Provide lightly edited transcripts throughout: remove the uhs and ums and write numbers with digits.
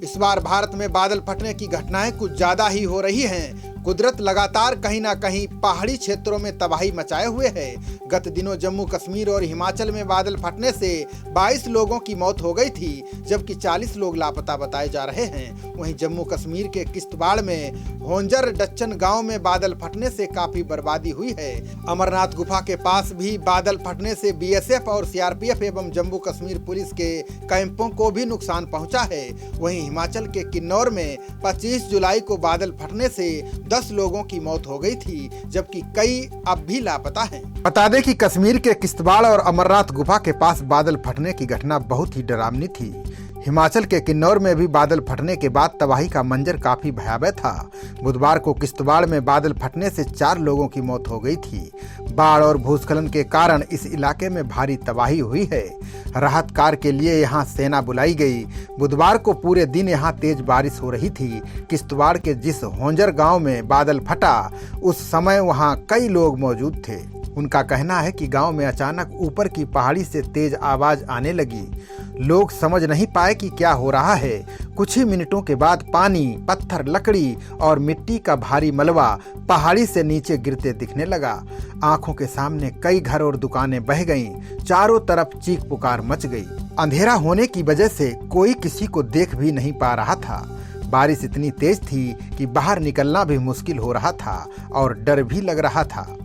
इस बार भारत में बादल फटने की घटनाएं कुछ ज्यादा ही हो रही हैं। कुदरत लगातार कहीं ना कहीं पहाड़ी क्षेत्रों में तबाही मचाए हुए है। गत दिनों जम्मू कश्मीर और हिमाचल में बादल फटने से 22 लोगों की मौत हो गई थी, जबकि 40 लोग लापता बताए जा रहे हैं। वहीं जम्मू कश्मीर के किश्तवाड़ में होंजर डच्चन गांव में बादल फटने से काफी बर्बादी हुई है। अमरनाथ गुफा के पास भी बादल फटने से बीएसएफ और सीआरपीएफ एवं जम्मू कश्मीर पुलिस के कैंपों को भी नुकसान पहुंचा है। वहीं हिमाचल के किन्नौर में 25 जुलाई को बादल फटने से 10 लोगों की मौत हो गई थी, जबकि कई अब भी लापता हैं। बता दें कि कश्मीर के किश्तवाड़ और अमरनाथ गुफा के पास बादल फटने की घटना बहुत ही डरावनी थी। हिमाचल के किन्नौर में भी बादल फटने के बाद तबाही का मंजर काफी भयावह था। बुधवार को किश्तवाड़ में बादल फटने से 4 लोगों की मौत हो गई थी। बाढ़ और भूस्खलन के कारण इस इलाके में भारी तबाही हुई है। राहत कार्य के लिए यहां सेना बुलाई गई। बुधवार को पूरे दिन यहां तेज बारिश हो रही थी। किश्तवाड़ के जिस होंजर गांव में बादल फटा, उस समय वहां कई लोग मौजूद थे। उनका कहना है कि गांव में अचानक ऊपर की पहाड़ी से तेज आवाज आने लगी। लोग समझ नहीं पाए कि क्या हो रहा है। कुछ ही मिनटों के बाद पानी, पत्थर, लकड़ी और मिट्टी का भारी मलबा पहाड़ी से नीचे गिरते दिखने लगा। आंखों के सामने कई घर और दुकानें बह गईं। चारों तरफ चीख पुकार मच गई। अंधेरा होने की वजह से कोई किसी को देख भी नहीं पा रहा था। बारिश इतनी तेज थी कि बाहर निकलना भी मुश्किल हो रहा था और डर भी लग रहा था।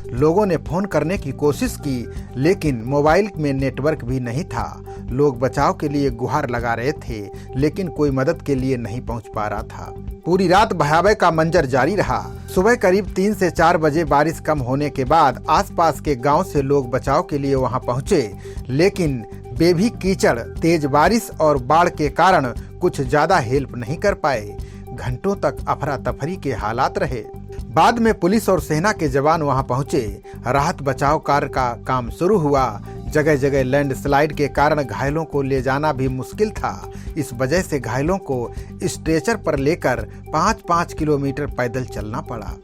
लोगों ने फोन करने की कोशिश की, लेकिन मोबाइल में नेटवर्क भी नहीं था। लोग बचाव के लिए गुहार लगा रहे थे, लेकिन कोई मदद के लिए नहीं पहुंच पा रहा था। पूरी रात भयावह का मंजर जारी रहा। सुबह करीब 3 से 4 बजे बारिश कम होने के बाद आसपास के गांव से लोग बचाव के लिए वहां पहुंचे, लेकिन वे भी कीचड़, तेज बारिश और बाढ़ के कारण कुछ ज्यादा हेल्प नहीं कर पाए। घंटों तक अफरा तफरी के हालात रहे। बाद में पुलिस और सेना के जवान वहां पहुंचे। राहत बचाव कार्य का काम शुरू हुआ। जगह जगह लैंडस्लाइड के कारण घायलों को ले जाना भी मुश्किल था। इस वजह से घायलों को स्ट्रेचर पर लेकर 5-5 किलोमीटर पैदल चलना पड़ा।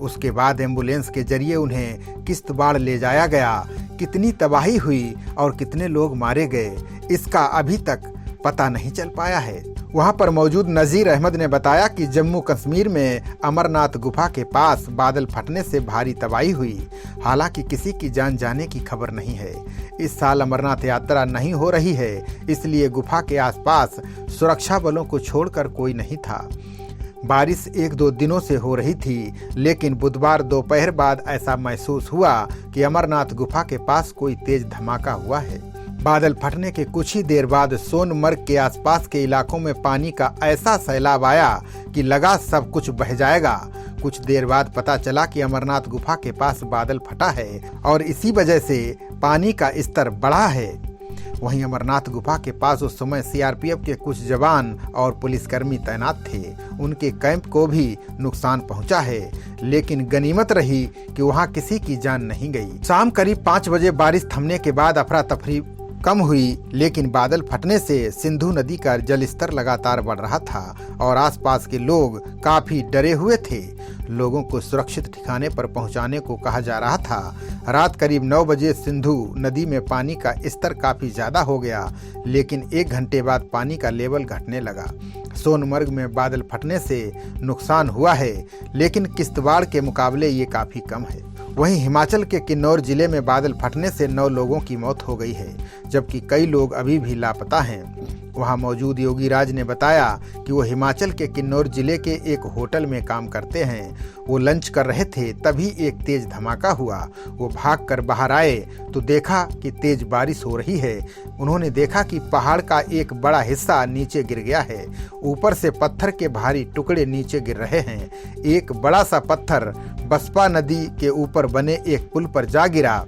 उसके बाद एम्बुलेंस के जरिए उन्हें किश्तवाड़ ले जाया गया। कितनी तबाही हुई और कितने लोग मारे गए, इसका अभी तक पता नहीं चल पाया है। वहां पर मौजूद नजीर अहमद ने बताया कि जम्मू कश्मीर में अमरनाथ गुफा के पास बादल फटने से भारी तबाही हुई। हालांकि किसी की जान जाने की खबर नहीं है। इस साल अमरनाथ यात्रा नहीं हो रही है, इसलिए गुफा के आसपास सुरक्षा बलों को छोड़कर कोई नहीं था। बारिश 1-2 दिनों से हो रही थी, लेकिन बुधवार दोपहर बाद ऐसा महसूस हुआ कि अमरनाथ गुफा के पास कोई तेज धमाका हुआ है। बादल फटने के कुछ ही देर बाद सोनमर्ग के आसपास के इलाकों में पानी का ऐसा सैलाब आया कि लगा सब कुछ बह जाएगा। कुछ देर बाद पता चला कि अमरनाथ गुफा के पास बादल फटा है और इसी वजह से पानी का स्तर बढ़ा है। वहीं अमरनाथ गुफा के पास उस समय सीआरपीएफ के कुछ जवान और पुलिसकर्मी तैनात थे। उनके कैंप को भी नुकसान पहुंचा है, लेकिन गनीमत रही कि वहां किसी की जान नहीं गई। शाम करीब 5 बजे बारिश थमने के बाद अफरा तफरी कम हुई, लेकिन बादल फटने से सिंधु नदी का जलस्तर लगातार बढ़ रहा था और आसपास के लोग काफी डरे हुए थे। लोगों को सुरक्षित ठिकाने पर पहुंचाने को कहा जा रहा था। रात करीब 9 बजे सिंधु नदी में पानी का स्तर काफी ज्यादा हो गया, लेकिन 1 घंटे बाद पानी का लेवल घटने लगा। सोनमर्ग में बादल फटने से नुकसान हुआ है, लेकिन किश्तवाड़ के मुकाबले ये काफी कम है। वहीं हिमाचल के किन्नौर जिले में बादल फटने से 9 लोगों की मौत हो गई है, जबकि कई लोग अभी भी लापता हैं। वहां मौजूद योगी राज ने बताया कि वो हिमाचल के किन्नौर जिले के एक होटल में काम करते हैं। वो लंच कर रहे थे, तभी एक तेज धमाका हुआ। वो भागकर बाहर आए तो देखा कि तेज बारिश हो रही है। उन्होंने देखा कि पहाड़ का एक बड़ा हिस्सा नीचे गिर गया है। ऊपर से पत्थर के भारी टुकड़े नीचे गिर रहे हैं। एक बड़ा सा पत्थर बसपा नदी के ऊपर बने एक पुल पर जा गिरा।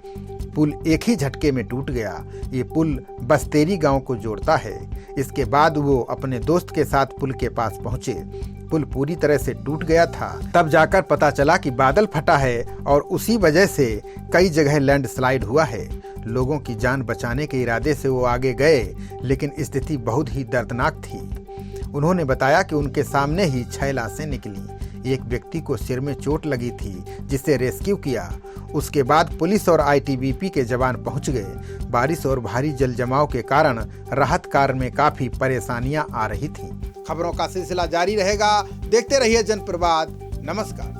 पुल एक ही झटके में टूट गया। ये पुल बस्तेरी गांव को जोड़ता है। इसके बाद वो अपने दोस्त के साथ पुल के पास पहुंचे। पुल पूरी तरह से टूट गया था। तब जाकर पता चला कि बादल फटा है और उसी वजह से कई जगह लैंडस्लाइड हुआ है। लोगों की जान बचाने के इरादे से वो आगे गए, लेकिन स्थिति बहुत ही दर्दनाक थी। उन्होंने बताया कि उनके सामने ही 6 लाशें निकली। एक व्यक्ति को सिर में चोट लगी थी, जिसे रेस्क्यू किया। उसके बाद पुलिस और आईटीबीपी के जवान पहुंच गए। बारिश और भारी जल जमाव के कारण राहत कार्य में काफी परेशानियां आ रही थीं। खबरों का सिलसिला जारी रहेगा। देखते रहिए जनप्रवाद। नमस्कार।